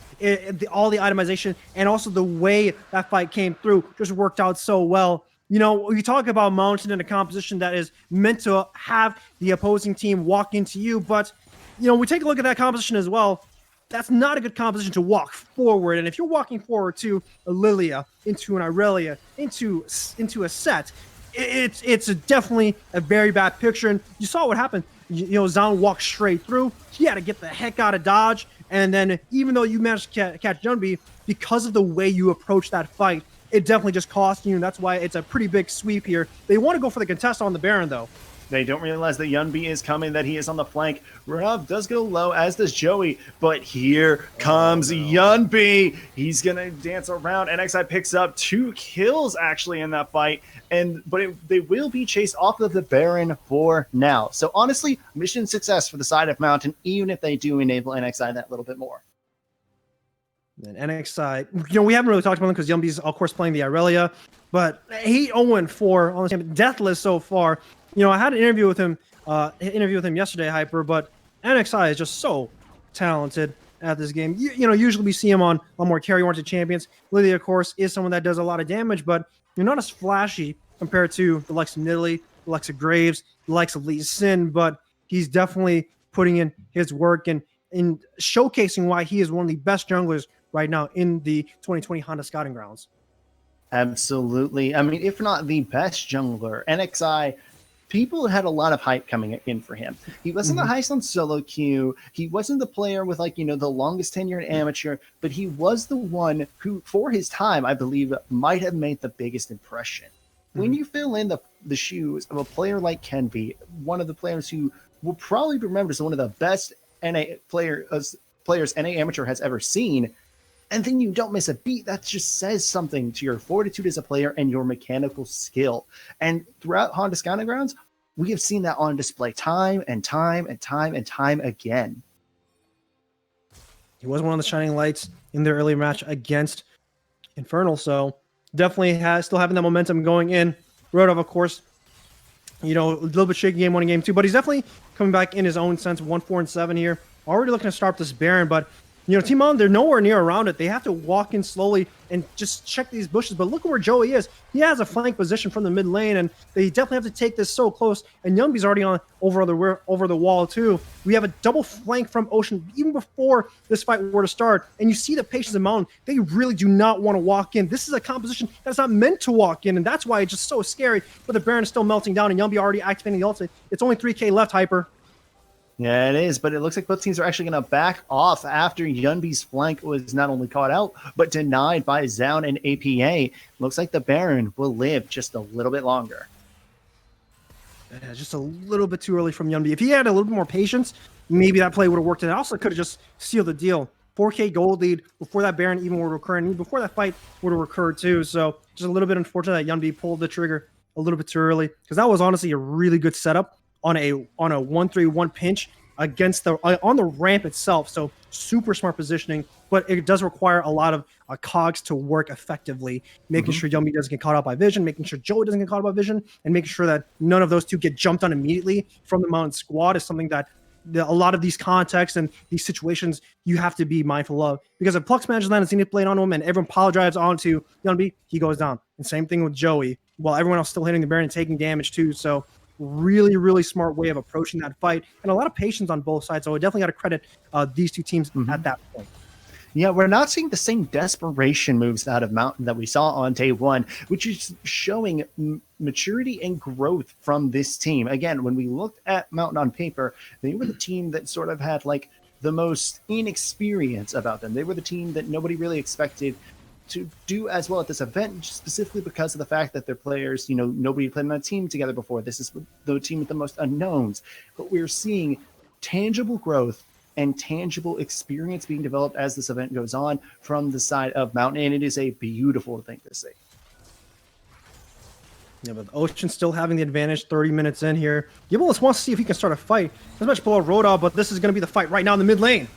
all the itemization and also the way that fight came through just worked out so well. You talk about Mountain in a composition that is meant to have the opposing team walk into you, but, we take a look at that composition as well. That's not a good composition to walk forward. And if you're walking forward to a Lilia, into an Aurelia, into a set, it's definitely a very bad picture. And you saw what happened. Zan walked straight through. He had to get the heck out of dodge. And then even though you managed to catch Junbi, because of the way you approach that fight, it definitely just cost you. And that's why it's a pretty big sweep here. They want to go for the contest on the Baron, though. They don't realize that Yunbi is coming, that he is on the flank. Rob does go low, as does Joey, but here comes Yunbi. He's going to dance around. NXI picks up 2 kills, actually, in that fight, but they will be chased off of the Baron for now. So, honestly, mission success for the side of Mountain, even if they do enable NXI that little bit more. And NXI, we haven't really talked about them because Yumbi's, of course, playing the Irelia, but 8-0-4 on the game, deathless so far. I had an interview with him yesterday, Hyper, but NXI is just so talented at this game. Usually we see him on a lot more carry-oriented champions. Lily, of course, is someone that does a lot of damage, but you're not as flashy compared to the likes of Nidalee, the likes of Graves, the likes of Lee Sin, but he's definitely putting in his work and in showcasing why he is one of the best junglers right now in the 2020 Honda Scouting Grounds. Absolutely. I mean, if not the best jungler, NXI, people had a lot of hype coming in for him. He wasn't the highest on solo queue. He wasn't the player with the longest tenure in amateur, but he was the one who, for his time, I believe, might have made the biggest impression. When you fill in the shoes of a player like Kenby, one of the players who will probably be remembered as one of the best players NA Amateur has ever seen, and then you don't miss a beat, that just says something to your fortitude as a player and your mechanical skill. And throughout Honda Scouting Grounds, we have seen that on display time and time and time and time again. He was one of the shining lights in their early match against Infernal, so definitely still having that momentum going in. Rodov, of course, a little bit shaky game 1 and game 2, but he's definitely coming back in his own sense. 1-4-7 here. Already looking to start this Baron, but Team On, they're nowhere near around it. They have to walk in slowly and just check these bushes. But look at where Joey is. He has a flank position from the mid lane, and they definitely have to take this so close. And Yumbi's already on over the wall too. We have a double flank from Ocean even before this fight were to start. And you see the patience of Mountain. They really do not want to walk in. This is a composition that's not meant to walk in, and that's why it's just so scary. But the Baron is still melting down, and Yumbi already activating the ultimate. It's only 3K left, Hyper. Yeah, it is, but it looks like both teams are actually going to back off after Yunbi's flank was not only caught out, but denied by Zound and APA. Looks like the Baron will live just a little bit longer. Yeah, just a little bit too early from Yunbi. If he had a little bit more patience, maybe that play would have worked. And it also could have just sealed the deal. 4K gold lead before that Baron even would occur, and before that fight would have occurred too. So just a little bit unfortunate that Yunbi pulled the trigger a little bit too early, because that was honestly a really good setup on a 1-3-1 pinch against on the ramp itself. So super smart positioning, but it does require a lot of cogs to work effectively, making sure Yumbi doesn't get caught out by vision, making sure Joey doesn't get caught out by vision, and making sure that none of those two get jumped on immediately from the Mountain squad is something that a lot of these contexts and these situations you have to be mindful of, because if Plux manages land and Zenith played on him and everyone pile drives onto Yunbi, he goes down. And same thing with Joey, while everyone else still hitting the Baron and taking damage too. So really, really smart way of approaching that fight, and a lot of patience on both sides. So I definitely got to credit these two teams at that point. Yeah, we're not seeing the same desperation moves out of Mountain that we saw on day one, which is showing maturity and growth from this team. Again, when we looked at Mountain on paper, they were the team that sort of had the most inexperience about them. They were the team that nobody really expected to do as well at this event, specifically because of the fact that their players, nobody played on a team together before. This is the team with the most unknowns. But we're seeing tangible growth and tangible experience being developed as this event goes on from the side of Mountain, and it is a beautiful thing to see. Yeah, but Ocean still having the advantage 30 minutes in here. Gibbons wants to see if he can start a fight. As much below Roda, but this is going to be the fight right now in the mid lane.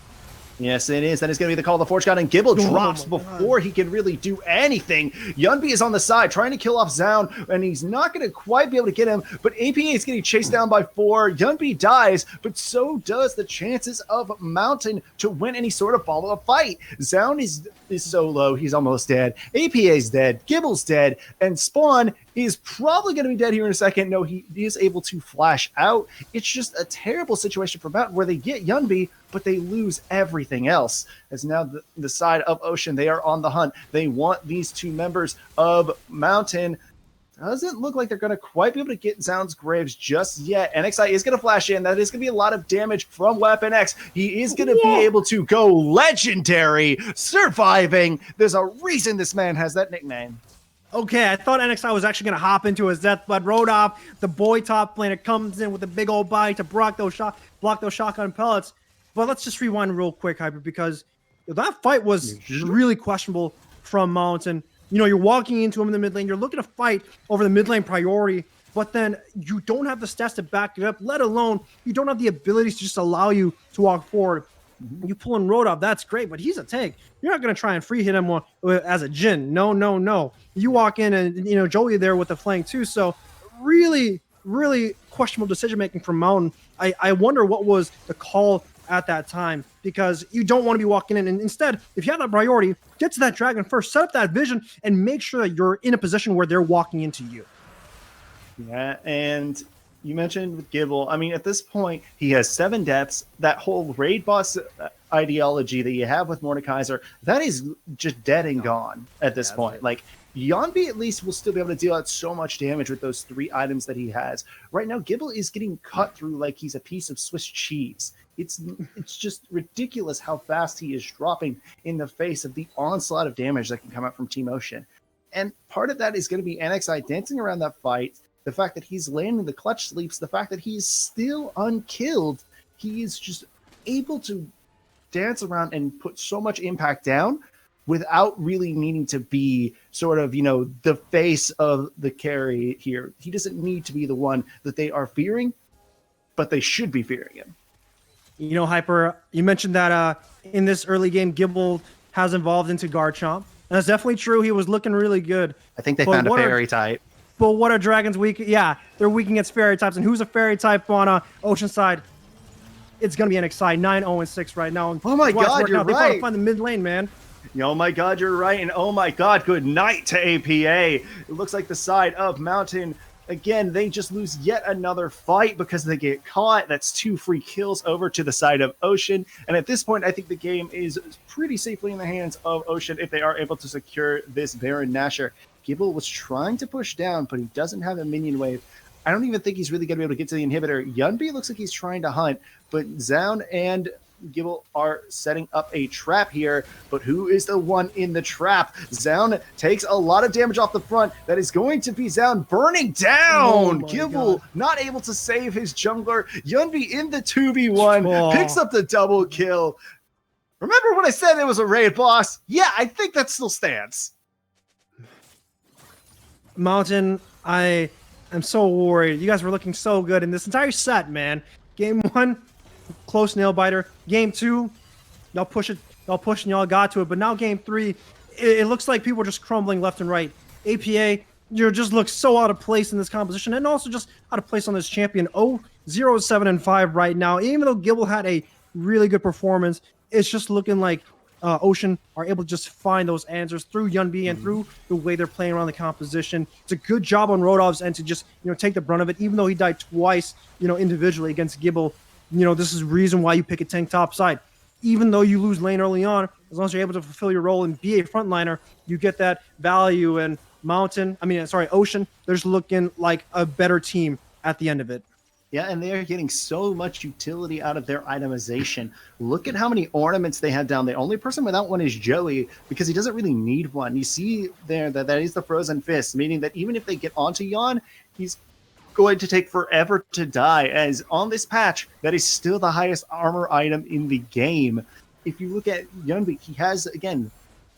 Yes, it is. That is going to be the call of the Forge God, and Gibble drops before he can really do anything. Yunbi is on the side trying to kill off Zound, and he's not going to quite be able to get him, but APA is getting chased down by 4. Yunbi dies, but so does the chances of Mountain to win any sort of follow-up fight. Zound is so low, he's almost dead. APA is dead, Gibble's dead, and Spawn is probably going to be dead here in a second. No, he is able to flash out. It's just a terrible situation for Mountain where they get Yunbi, but they lose everything else. As now the side of Ocean, they are on the hunt. They want these two members of Mountain. Doesn't look like they're going to quite be able to get Zound's Graves just yet. NXI is going to flash in. That is going to be a lot of damage from Weapon X. He is going to be able to go legendary, surviving. There's a reason this man has that nickname. Okay, I thought NXI was actually going to hop into his death, but Rodolph, the boy top laner, comes in with a big old body to block those shotgun pellets. But let's just rewind real quick, Hyper, because that fight was really questionable from Mountain. You know, you're walking into him in the mid lane, you're looking to fight over the mid lane priority, but then you don't have the stats to back it up, let alone you don't have the abilities to just allow you to walk forward. You pull in Rodolph, that's great, but he's a tank. You're not going to try and free hit him as a Jhin. No, no, no. You walk in and, you know, Joey there with the flank too. So really, really questionable decision making from Mountain. I wonder what was the call at that time, because you don't want to be walking in. And instead, if you have that priority, get to that dragon first, set up that vision, and make sure that you're in a position where they're walking into you. Yeah, and you mentioned with Gibble, I mean, at this point, he has 7 deaths. That whole raid boss ideology that you have with Mordekaiser, that is just dead and gone at this point. Like, Yonbi at least will still be able to deal out so much damage with those 3 items that he has. Right now, Gibble is getting cut through like he's a piece of Swiss cheese. It's just ridiculous how fast he is dropping in the face of the onslaught of damage that can come out from Team Ocean. And part of that is going to be NXI dancing around that fight, the fact that he's landing the clutch sleeps, the fact that he's still unkilled. He is just able to dance around and put so much impact down without really needing to be sort of, you know, the face of the carry here. He doesn't need to be the one that they are fearing, but they should be fearing him. You know, Hyper, you mentioned that in this early game, Gibble has evolved into Garchomp. And that's definitely true. He was looking really good. I think they found a fairy type. But what are dragons weak? Yeah, they're weak against fairy types. And who's a fairy type on Ocean side? It's going to be NXI, 9-0-6 right now. And oh my God, you're right. They got to find the mid lane, man. Oh my God, you're right. And oh my God, good night to APA. It looks like the side of Mountain, again, they just lose yet another fight because they get caught. That's 2 free kills over to the side of Ocean. And at this point, I think the game is pretty safely in the hands of Ocean if they are able to secure this Baron Nashor. Gibble was trying to push down, but he doesn't have a minion wave. I don't even think he's really going to be able to get to the inhibitor. Yunbi looks like he's trying to hunt, but Zaun and Gibble are setting up a trap here, but who is the one in the trap? Zaun takes a lot of damage off the front. That is going to be Zaun burning down. Gibble not able to save his jungler. Yunbi in the 2v1, picks up the double kill. Remember when I said it was a raid boss? Yeah, I think that still stands. Mountain, I am so worried. You guys were looking so good in this entire set, man. Game 1, close nail biter. Game 2, y'all push it, and y'all got to it. But now game 3, it looks like people are just crumbling left and right. APA, you just look so out of place in this composition, and also just out of place on this champion. 0-7-5 right now. Even though Gibble had a really good performance, it's just looking like Ocean are able to just find those answers through Yunbi and through the way they're playing around the composition. It's a good job on Rodolph's end to just, you know, take the brunt of it, even though he died twice, you know, individually against Gibble. You know, this is the reason why you pick a tank top side. Even though you lose lane early on, as long as you're able to fulfill your role and be a frontliner, you get that value. And Ocean, they're just looking like a better team at the end of it. Yeah, and they are getting so much utility out of their itemization. Look at how many ornaments they have down. The only person without one is Joey, because he doesn't really need one. You see there that is the Frozen Fist, meaning that even if they get onto Yon, he's going to take forever to die, as on this patch, that is still the highest armor item in the game. If you look at Yunbi, he has, again,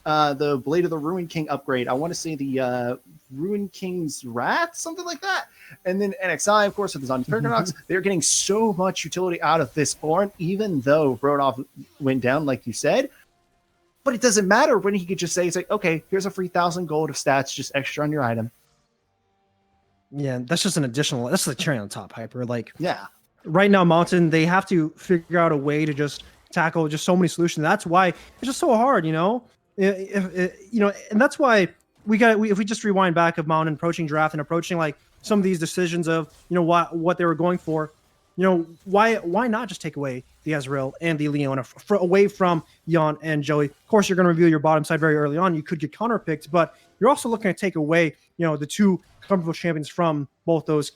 the Blade of the Ruin King upgrade. I want to say the Ruin King's Wrath, something like that. And then NXI, of course, with the Zombie Perkinox, they're getting so much utility out of this Born, even though Rodolph went down, like you said. But it doesn't matter when he could just say, it's like, okay, here's a free 1,000 gold of stats, just extra on your item. Yeah, that's just an additional, that's the cherry on top, Hyper. Like, yeah, right now, Mountain, they have to figure out a way to just tackle just so many solutions. That's why it's just so hard, you know? And that's why if we just rewind back of Mountain approaching draft and approaching like some of these decisions of, you know, what they were going for, you know, why not just take away the Ezreal and the Leona away from Yon and Joey? Of course, you're going to reveal your bottom side very early on. You could get counterpicked, but you're also looking to take away, you know, the 2 comfortable champions from both those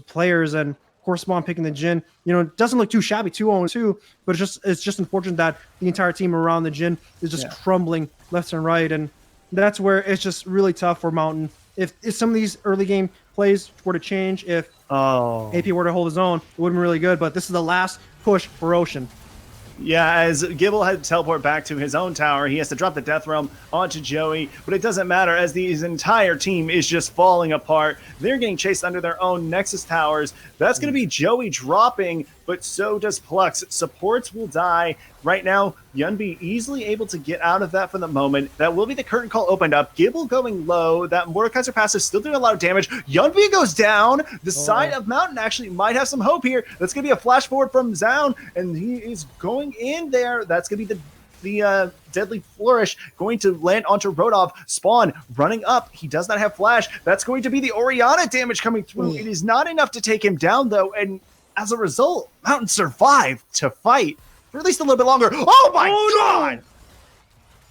players. And of course, Spawn picking the Jhin, you know, it doesn't look too shabby, 2-0-2, but it's just unfortunate that the entire team around the Jhin is just crumbling left and right. And that's where it's just really tough for Mountain. If some of these early game plays were to change, if AP were to hold his own, it would have been really good. But this is the last push for Ocean. Yeah, as Gibble had to teleport back to his own tower, he has to drop the Death Realm onto Joey, but it doesn't matter as his entire team is just falling apart. They're getting chased under their own Nexus towers. That's going to be Joey dropping, but so does Plux. Supports will die. Right now, Yunbi easily able to get out of that for the moment. That will be the curtain call opened up. Gibble going low. That Mordekaiser passive still doing a lot of damage. Yunbi goes down. The side of Mountain actually might have some hope here. That's going to be a flash forward from Zaun, and he is going in there. That's going to be the Deadly Flourish going to land onto Rodolph. Spawn running up. He does not have flash. That's going to be the Orianna damage coming through. It is not enough to take him down, though, and as a result, Mountain survived to fight for at least a little bit longer. Oh my god!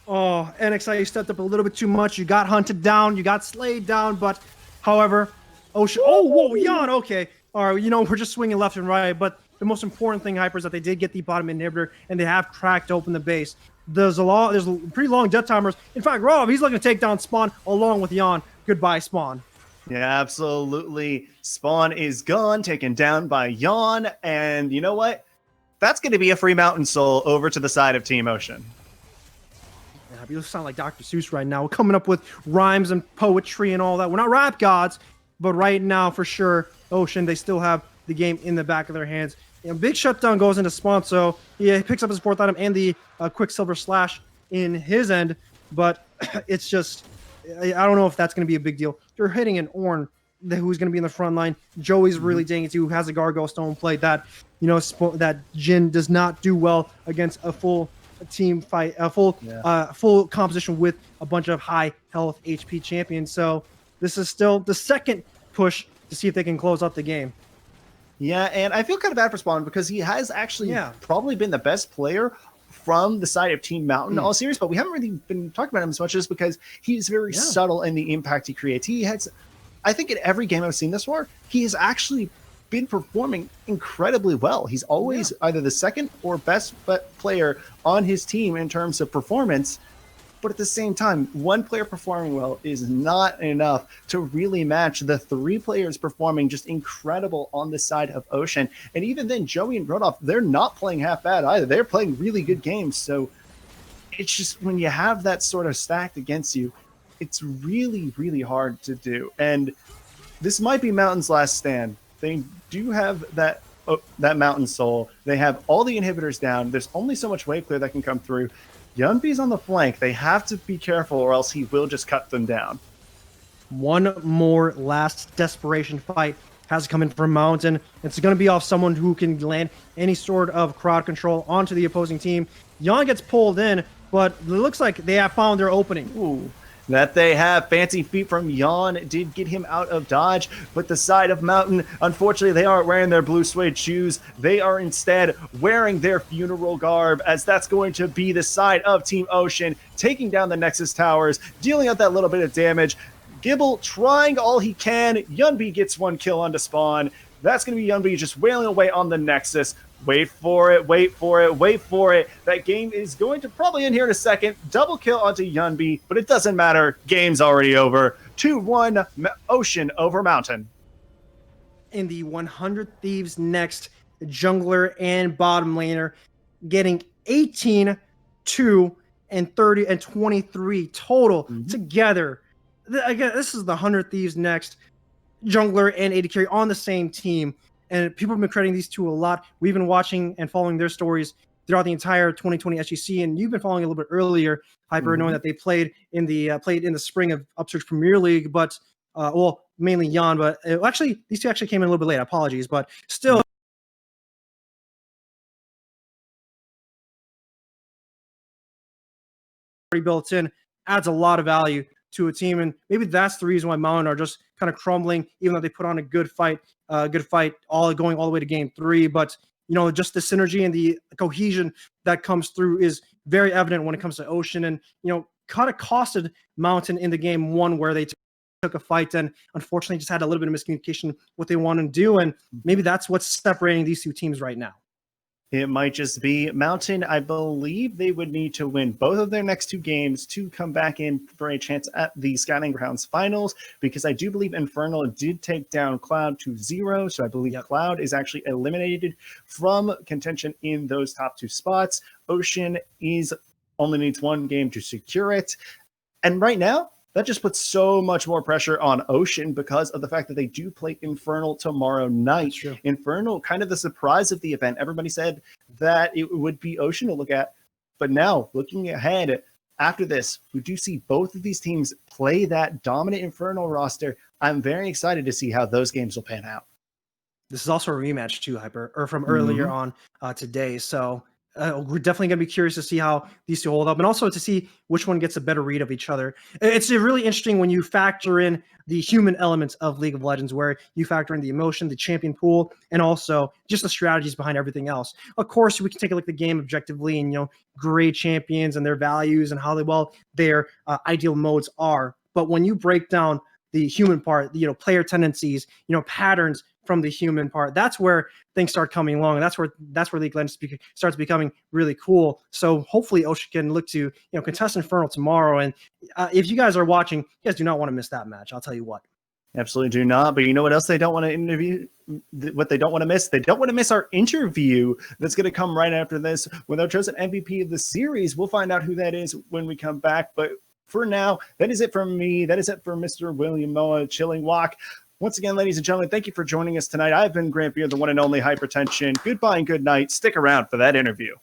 No! Oh, NXI, you stepped up a little bit too much. You got hunted down. You got slayed down. But, however, Ocean. Oh, whoa, Jan. Okay. All right. We're just swinging left and right. But the most important thing, Hyper, is that they did get the bottom inhibitor and they have cracked open the base. There's pretty long death timers. In fact, Rob, he's looking to take down Spawn along with Jan. Goodbye, Spawn. Yeah, absolutely. Spawn is gone, taken down by Jan. And you know what? That's going to be a free Mountain Soul over to the side of Team Ocean. Yeah, you sound like Dr. Seuss right now. We're coming up with rhymes and poetry and all that. We're not rap gods, but right now, for sure, Ocean, they still have the game in the back of their hands. Big shutdown goes into Spawn, so he picks up his fourth item and the Quicksilver Slash in his end, but it's just, I don't know if that's going to be a big deal. You're hitting an Ornn who's going to be in the front line. Joey's really dang it too, who has a Gargoyle Stone play that, that Jhin does not do well against a full team fight, a full composition with a bunch of high health HP champions. So this is still the second push to see if they can close out the game. Yeah, and I feel kind of bad for Spawn because he has actually probably been the best player from the side of Team Mountain all series, but we haven't really been talking about him as much just because he's very subtle in the impact he creates. He has, I think in every game I've seen this far, he has actually been performing incredibly well. He's always either the second or best player on his team in terms of performance. But at the same time, one player performing well is not enough to really match the three players performing just incredible on the side of Ocean. And even then, Joey and Rodolph, they're not playing half bad either. They're playing really good games. So it's just when you have that sort of stacked against you, it's really, really hard to do. And this might be Mountain's last stand. They do have that Mountain Soul. They have all the inhibitors down. There's only so much wave clear that can come through. Yunbi's on the flank. They have to be careful or else he will just cut them down. One more last desperation fight has to come in from Mountain. It's going to be off someone who can land any sort of crowd control onto the opposing team. Jan gets pulled in, but it looks like they have found their opening. Ooh. That they have. Fancy feet from Jan did get him out of dodge, but the side of Mountain, unfortunately, they aren't wearing their blue suede shoes. They are instead wearing their funeral garb, as that's going to be the side of Team Ocean, taking down the Nexus towers, dealing out that little bit of damage. Gibble trying all he can. Yunbi gets one kill onto Spawn. That's going to be Yunbi just wailing away on the Nexus. Wait for it, wait for it, wait for it. That game is going to probably end here in a second. Double kill onto Yunbi, but it doesn't matter. Game's already over. 2-1 Ocean over Mountain. In the 100 Thieves next, the jungler and bottom laner getting 18, 2, and 30, and 23 total together. Again, this is the 100 Thieves next. Jungler and AD carry on the same team. And people have been crediting these two a lot. We've been watching and following their stories throughout the entire 2020 SGC, and you've been following a little bit earlier, Hyper, knowing that they played in the spring of Upsurge Premier League, but well, mainly Jan, but actually these two actually came in a little bit late. Apologies, but still. Already built in adds a lot of value to a team, and maybe that's the reason why Mountain are just kind of crumbling, even though they put on a good fight, all going all the way to game 3. But just the synergy and the cohesion that comes through is very evident when it comes to Ocean, and kind of costed Mountain in the game 1 where they took a fight and unfortunately just had a little bit of miscommunication what they want to do, and maybe that's what's separating these two teams right now. It might just be Mountain. I believe they would need to win both of their next 2 games to come back in for a chance at the Skyline Grounds finals, because I do believe Infernal did take down Cloud to 0. So I believe Cloud is actually eliminated from contention in those top 2 spots. Ocean only needs 1 game to secure it. And right now, that just puts so much more pressure on Ocean because of the fact that they do play Infernal tomorrow night. Infernal, kind of the surprise of the event. Everybody said that it would be Ocean to look at. But now, looking ahead, after this, we do see both of these teams play that dominant Infernal roster. I'm very excited to see how those games will pan out. This is also a rematch too, Hyper, or from earlier on today. So we're definitely going to be curious to see how these two hold up, and also to see which one gets a better read of each other. It's really interesting when you factor in the human elements of League of Legends, where you factor in the emotion, the champion pool, and also just the strategies behind everything else. Of course, we can take a look at the game objectively and, grade champions and their values and how well their ideal modes are. But when you break down the human part, player tendencies, patterns from the human part, that's where things start coming along, and that's where League of Legends starts becoming really cool. So hopefully Ocean can look to contest Infernal tomorrow, and if you guys are watching, you guys do not want to miss that match. I'll tell you what. Absolutely do not. But you know what else they don't want to interview? What they don't want to miss? They don't want to miss our interview that's going to come right after this with our chosen MVP of the series. We'll find out who that is when we come back. But for now, that is it from me. That is it for Mr. William Moa, Chilling Walk. Once again, ladies and gentlemen, thank you for joining us tonight. I've been Grant Beard, the one and only Hypertension. Goodbye and good night. Stick around for that interview.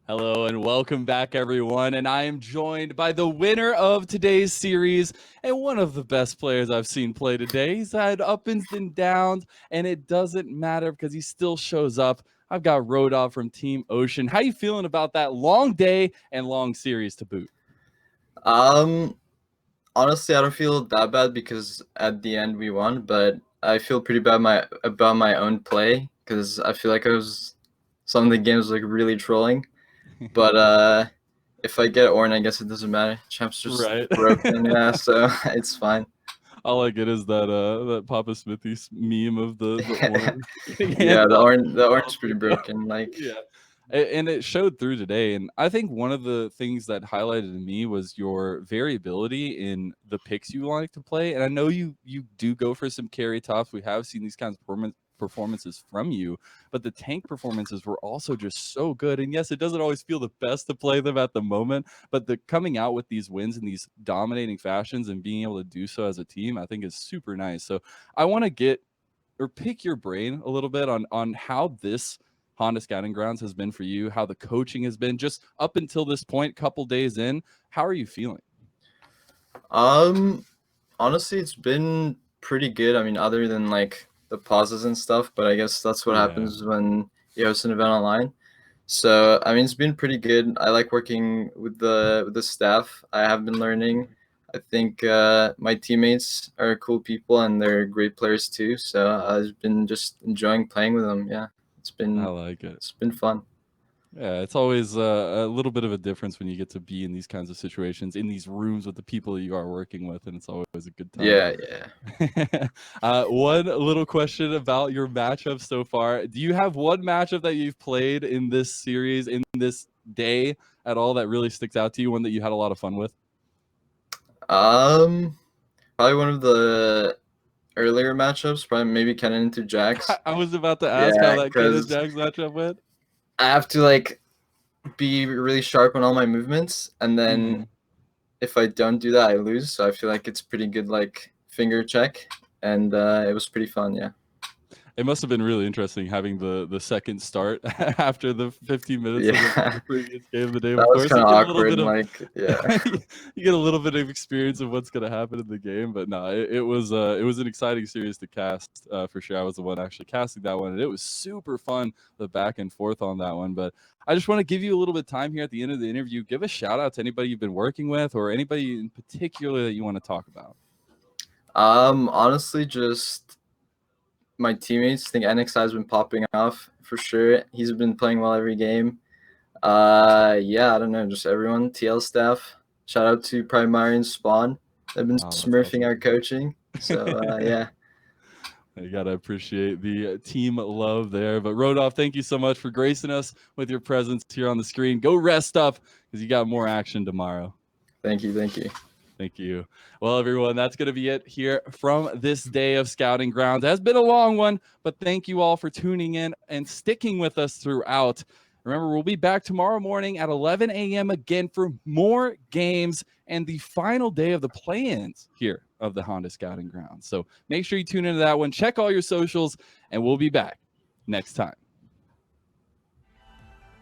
Hello and welcome back, everyone. And I am joined by the winner of today's series and one of the best players I've seen play today. He's had ups and downs, and it doesn't matter because he still shows up. I've got Rodolph from Team Ocean. How you feeling about that long day and long series to boot? Honestly, I don't feel that bad because at the end we won, but I feel pretty bad about my own play because I feel like some of the games like really trolling. But if I get Ornn, I guess it doesn't matter. Champ's just Right. broken, yeah, so it's fine. All I get is that Papa Smithy meme of the orange. Yeah, the orange pretty broken. Like, Yeah. And it showed through today. And I think one of the things that highlighted to me was your variability in the picks you like to play. And I know you do go for some carry tops. We have seen these kinds of performances from you, but the tank performances were also just so good. And yes, it doesn't always feel the best to play them at the moment, but the coming out with these wins in these dominating fashions and being able to do so as a team, I think is super nice. So I want to get or pick your brain a little bit on how this Honda Scouting Grounds has been for you, how the coaching has been just up until this point, couple days in. How are you feeling? honestly, it's been pretty good. I mean, other than like the pauses and stuff, but I guess that's what happens when you host an event online. So I mean, it's been pretty good. I like working with the staff. I have been learning. I think my teammates are cool people and they're great players too. So I've been just enjoying playing with them. Yeah, I like it. It's been fun. Yeah, it's always a little bit of a difference when you get to be in these kinds of situations, in these rooms with the people you are working with, and it's always a good time. Yeah. One little question about your matchup so far. Do you have one matchup that you've played in this series, in this day at all, that really sticks out to you, one that you had a lot of fun with? Probably one of the earlier matchups, probably maybe Kennen into Jax. I was about to ask how that Kennen Jax matchup went. I have to like be really sharp on all my movements, and then if I don't do that, I lose. So I feel like it's pretty good like finger check, and it was pretty fun. Yeah. It must have been really interesting having the second start after the 15 minutes of the previous game the day before. That was kind of awkward. You get a little bit of experience of what's going to happen in the game, but no, it was an exciting series to cast for sure. I was the one actually casting that one, and it was super fun, the back and forth on that one. But I just want to give you a little bit of time here at the end of the interview. Give a shout out to anybody you've been working with or anybody in particular that you want to talk about. Honestly, just my teammates. I think NXI has been popping off for sure. He's been playing well every game. Yeah, I don't know, just everyone, TL staff. Shout out to Primary and Spawn. They've been smurfing our coaching. So yeah. You gotta appreciate the team love there. But Rodolph, thank you so much for gracing us with your presence here on the screen. Go rest up because you got more action tomorrow. Thank you. Thank you. Well, everyone, that's going to be it here from this day of Scouting Grounds. It has been a long one, but thank you all for tuning in and sticking with us throughout. Remember, we'll be back tomorrow morning at 11 a.m. again for more games and the final day of the play-ins here of the Honda Scouting Grounds. So make sure you tune into that one. Check all your socials, and we'll be back next time.